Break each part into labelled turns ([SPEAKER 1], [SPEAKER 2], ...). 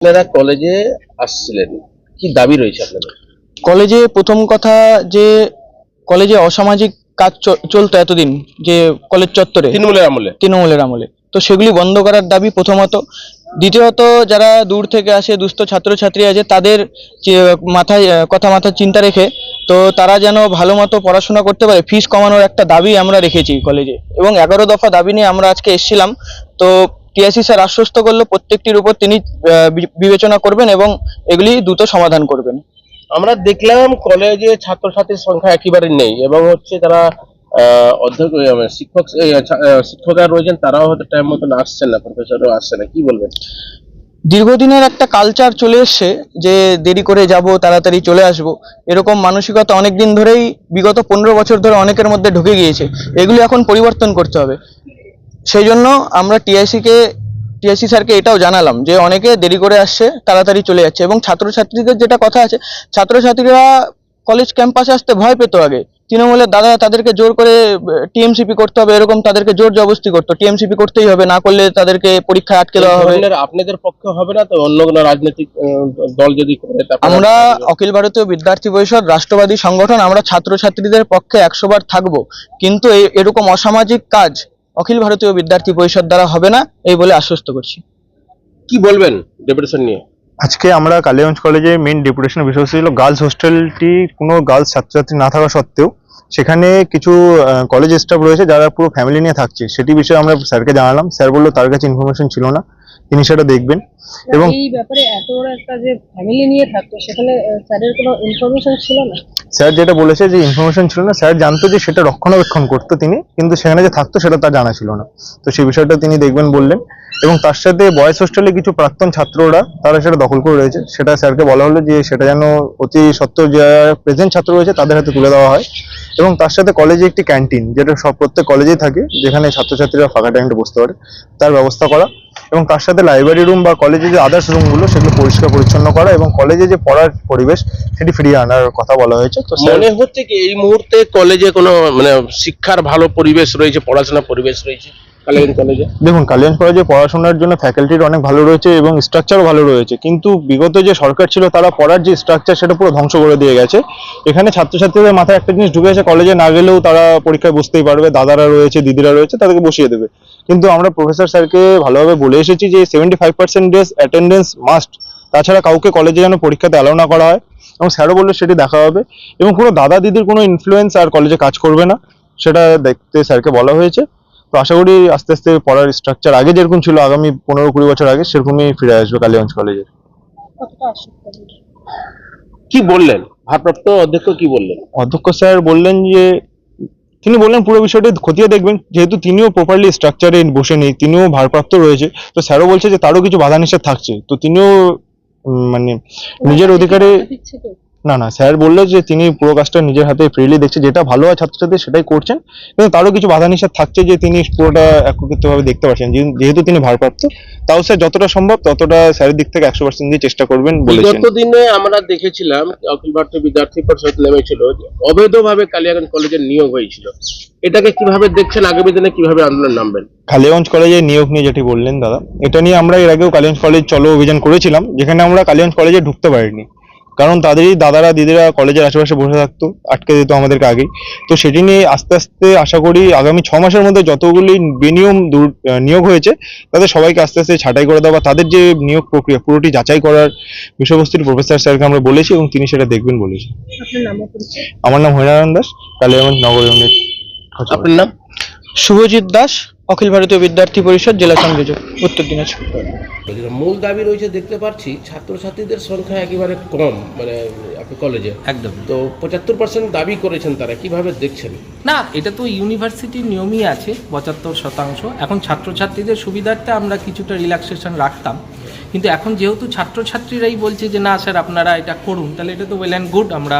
[SPEAKER 1] আপনারা কলেজে আসছিলেন, কি দাবি রয়েছে আপনাদের?
[SPEAKER 2] কলেজে প্রথম কথা যে কলেজে অসামাজিক কাজ চলতো এতদিন, যে কলেজ চত্বরে তৃণমূলের আমলে, তো সেগুলি বন্ধ করার দাবি প্রথমত। দ্বিতীয়ত, যারা দূর থেকে আসে দুস্থ ছাত্রছাত্রী আছে, তাদের মাথায় মাথায় চিন্তা রেখে তো তারা যেন ভালো মতো পড়াশোনা করতে পারে, ফিস কমানোর একটা দাবি আমরা রেখেছি কলেজে, এবং 11 দফা দাবি নিয়ে আমরা আজকে এসেছিলাম। তো টিআইসি স্যার আশ্বস্ত করলো প্রত্যেকটির উপর তিনি বিবেচনা করবেন এবং এগুলি দ্রুত সমাধান করবেন।
[SPEAKER 1] আমরা দেখলাম কলেজে ছাত্রছাত্রীর সংখ্যা একেবারে নেই, এবং হচ্ছে তারা অধ্যক্ষ শিক্ষকরা রয়েছেন, তারাও হয়তো টাইম মতন আসছেন না, প্রফেসরও আসছে না, কি বলবেন?
[SPEAKER 2] দীর্ঘদিনের একটা কালচার চলে এসছে যে দেরি করে যাব, তাড়াতাড়ি চলে আসব, এরকম মানসিকতা অনেক দিন ধরেই, বিগত 15 বছর ধরে অনেকের মধ্যে ঢুকে গিয়েছে। এগুলি এখন পরিবর্তন করতে হবে। সেই জন্য আমরা টিআইসি স্যারকে এটাও জানালাম যে অনেকে দেরি করে আসছে, তাড়াতাড়ি চলে যাচ্ছে, এবং ছাত্রছাত্রীদের যেটা কথা আছে, ছাত্রছাত্রীরা কলেজ ক্যাম্পাসে আসতে ভয় পেত আগে। তৃণমূলের দাদা তাদেরকে জোর করে টিএমসিপি করতে হবে, এরকম তাদেরকে জোর জবরদস্তি করতো, টিএমসিপি করতেই হবে, না করলে তাদেরকে পরীক্ষায় আটকে দেওয়া হবে।
[SPEAKER 1] আপনাদের পক্ষে হবে না তো? অন্য কোনো রাজনৈতিক দল যদি করে?
[SPEAKER 2] আমরা অখিল ভারতীয় বিদ্যার্থী পরিষদ রাষ্ট্রবাদী সংগঠন, আমরা ছাত্রছাত্রীদের পক্ষে 100 বার থাকবো, কিন্তু এরকম অসামাজিক কাজ অখিল ভারতীয় বিদ্যার্থী পরিষদ দ্বারা হবে না, এই বলে আশ্বস্ত করছি।
[SPEAKER 1] কি বলবেন ডেপুটেশন নিয়ে?
[SPEAKER 3] আজকে আমরা কালিয়াগঞ্জ কলেজে মেইন ডেপুটেশনের বিষয় ছিল গার্লস হোস্টেলটি কোনো গার্লস ছাত্রছাত্রী না থাকা সত্ত্বেও সেখানে কিছু কলেজ স্টাফ রয়েছে যারা পুরো ফ্যামিলি নিয়ে থাকছে, সেটি বিষয়ে আমরা স্যারকে জানালাম। স্যার বললো তার কাছে ইনফরমেশন ছিল না, তিনি সেটা দেখবেন। এবং
[SPEAKER 4] এই ব্যাপারে এত বড় একটা যে ফ্যামিলি নিয়ে থাকতো, সেখানে স্যারের কোনো ইনফরমেশন ছিল না?
[SPEAKER 3] স্যার যেটা বলেছে যে ইনফরমেশন ছিল না, স্যার জানতো যে সেটা রক্ষণাবেক্ষণ করতো তিনি, কিন্তু সেখানে যে থাকতো সেটা তার জানা ছিল না। তো সেই বিষয়টা তিনি দেখবেন বললেন। এবং তার সাথে বয়েজ হোস্টেলে কিছু প্রাক্তন ছাত্ররা তারা সেটা দখল করে রয়েছে, সেটা স্যারকে বলা হলো যে সেটা যেন অতি সত্ত্বর যারা প্রেজেন্ট ছাত্র রয়েছে তাদের হাতে তুলে দেওয়া হয়। এবং তার সাথে কলেজে একটি ক্যান্টিন, যেটা প্রত্যেক কলেজেই থাকে, যেখানে ছাত্রছাত্রীরা ফাঁকা টাইমটা বসতে পারে, তার ব্যবস্থা করা। এবং তার সাথে লাইব্রেরি রুম বা কলেজে যে আদার্স রুমগুলো সেগুলো পরিষ্কার পরিচ্ছন্ন করা, এবং কলেজে যে পড়ার পরিবেশ সেটি ফিরিয়ে আনার কথা বলা হয়েছে। তো
[SPEAKER 1] মনে হচ্ছে কি এই মুহূর্তে কলেজে কোনো মানে শিক্ষার ভালো পরিবেশ রয়েছে, পড়াশোনার পরিবেশ রয়েছে কালিয়াগঞ্জ কলেজে?
[SPEAKER 3] দেখুন, কালিয়াগঞ্জ কলেজে পড়াশোনার জন্য ফ্যাকাল্টির অনেক ভালো রয়েছে এবং স্ট্রাকচারও ভালো রয়েছে, কিন্তু বিগত যে সরকার ছিল তারা পড়ার যে স্ট্রাকচার সেটা পুরো ধ্বংস করে দিয়ে গেছে। এখানে ছাত্রছাত্রীদের মাথায় একটা জিনিস ঢুকেছে, কলেজে না গেলেও তারা পরীক্ষায় বসতেই পারবে, দাদারা রয়েছে, দিদিরা রয়েছে, তাদেরকে বসিয়ে দেবে। কিন্তু আমরা প্রফেসর স্যারকে ভালোভাবে বলে এসেছি যে 75% অ্যাটেন্ডেন্স মাস্ট, তাছাড়া কাউকে কলেজে যেন পরীক্ষাতে অ্যালাউ না করা হয়। এবং স্যারও বললো সেটি দেখা হবে, এবং কোনো দাদা দিদির কোনো ইনফ্লুয়েন্স আর কলেজে কাজ করবে না, সেটা দেখতে স্যারকে বলা হয়েছে। তো আশা করি আস্তে আস্তে পড়ার স্ট্রাকচার আগে যেরকম ছিল আগামী 15-20 বছর আগে সেরকমই ফিরে আসবে কালিয়াগঞ্জ কলেজে।
[SPEAKER 1] কি বললেন ভারপ্রাপ্ত অধ্যক্ষ, কি বললেন?
[SPEAKER 3] অধ্যক্ষ স্যার বললেন যে তিনি বললেন পুরো বিষয়টি খতিয়ে দেখবেন, যেহেতু তিনিও প্রপারলি স্ট্রাকচারে বসে নেই, তিনিও ভারপ্রাপ্ত রয়েছে। তো স্যারও বলছে যে তারও কিছু বাধা নিষেধ থাকছে, তো তিনিও মানে নিজের অধিকারে না না স্যার বললো যে তিনি পুরো কাজটা নিজের হাতে ফ্রিলি দেখছে, যেটা ভালো হয় ছাত্রছাত্রী সেটাই করছেন, কিন্তু তারও কিছু বাধা নিষেধ থাকছে যে তিনি পুরোটা একত্রিতভাবে দেখতে পাচ্ছেন, যেহেতু তিনি ভারপ্রাপ্ত। তাও স্যার যতটা সম্ভব ততটা স্যারের দিক থেকে 100% দিয়ে চেষ্টা করবেন বলেছেন।
[SPEAKER 1] গত দিনে আমরা দেখেছিলাম অখিল ভারতীয় বিদ্যার্থী পরিষদ নেমেছিল, অবৈধভাবে কালিয়াগঞ্জ কলেজের নিয়োগ হয়েছিল, এটাকে কিভাবে দেখছেন? আগামী দিনে কিভাবে আন্দোলন নামবেন?
[SPEAKER 3] কালিয়াগঞ্জ কলেজে নিয়োগ নিয়ে যেটি বললেন দাদা, এটা নিয়ে আমরা এর আগেও কালিয়াগঞ্জ কলেজ চলো অভিযান করেছিলাম, যেখানে আমরা কালিয়াগঞ্জ কলেজে ঢুকতে পারিনি, কারণ তাদেরই দাদারা দিদিরা কলেজের আশেপাশে বসে থাকতো, আটকে দিত আমাদেরকে আগেই। তো সেটি নিয়ে আস্তে আস্তে আশা করি আগামী 6 মাসের মধ্যে যতগুলি বেনিয়ম নিয়োগ হয়েছে তাদের সবাইকে আস্তে আস্তে ছাঁটাই করে দেওয়া, তাদের যে নিয়োগ প্রক্রিয়া পুরোটি যাচাই করার বিষয়বস্তুটি প্রফেসর স্যারকে আমরা বলেছি, এবং তিনি সেটা দেখবেন বলেছি। আমার নাম হরিনারায়ণ দাস, কালিয়াগঞ্জ নগর ইউনিট।
[SPEAKER 1] আপনার নাম?
[SPEAKER 2] শুভজিৎ দাস, অখিল ভারতীয় বিদ্যার্থী পরিষদ, জেলা সংযোজক, উত্তর দিনাজপুর।
[SPEAKER 1] মূল দাবি রয়েছে, দেখতে পাচ্ছি ছাত্রছাত্রীদের সংখ্যা একেবারে কম, মানে আপনি কলেজে
[SPEAKER 5] একদম
[SPEAKER 1] তো 75% দাবি করেছেন, তারা কিভাবে দেখছেন?
[SPEAKER 5] না, এটা তো ইউনিভার্সিটির নিয়মই আছে 75%। এখন ছাত্রছাত্রীদের সুবিধার্থে আমরা কিছুটা রিল্যাক্সেশন রাখতাম, কিন্তু এখন যেহেতু ছাত্রছাত্রীরাই বলছে যে না স্যার আপনারা এটা করুন, তাহলে এটা তো ওয়েল অ্যান্ড গুড। আমরা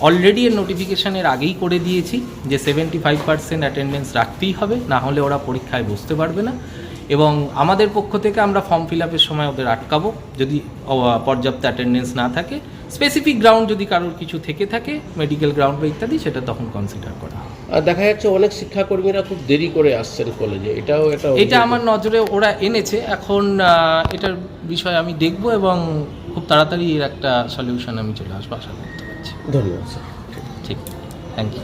[SPEAKER 5] অলরেডি এর নোটিফিকেশানের আগেই করে দিয়েছি যে 75% অ্যাটেন্ডেন্স রাখতেই হবে, না হলে ওরা পরীক্ষায় বসতে পারবে না। এবং আমাদের পক্ষ থেকে আমরা ফর্ম ফিল আপের সময় ওদের আটকাবো, যদি পর্যাপ্ত অ্যাটেন্ডেন্স না থাকে। স্পেসিফিক গ্রাউন্ড যদি কারোর কিছু থেকে থাকে, মেডিকেল গ্রাউন্ড বা ইত্যাদি, সেটা তখন কনসিডার করা হবে।
[SPEAKER 1] আর দেখা যাচ্ছে অনেক শিক্ষাকর্মীরা খুব দেরি করে আসছেন কলেজে, এটাও একটা
[SPEAKER 5] এটা
[SPEAKER 1] অভিযোগ।
[SPEAKER 5] আমার নজরে ওরা এনেছে, এখন এটার বিষয়ে আমি দেখব এবং খুব তাড়াতাড়ি এর একটা সলিউশন আমি চলে আসবো আশা করতে পারছি।
[SPEAKER 1] ধন্যবাদ স্যার।
[SPEAKER 5] ঠিক, থ্যাংক ইউ।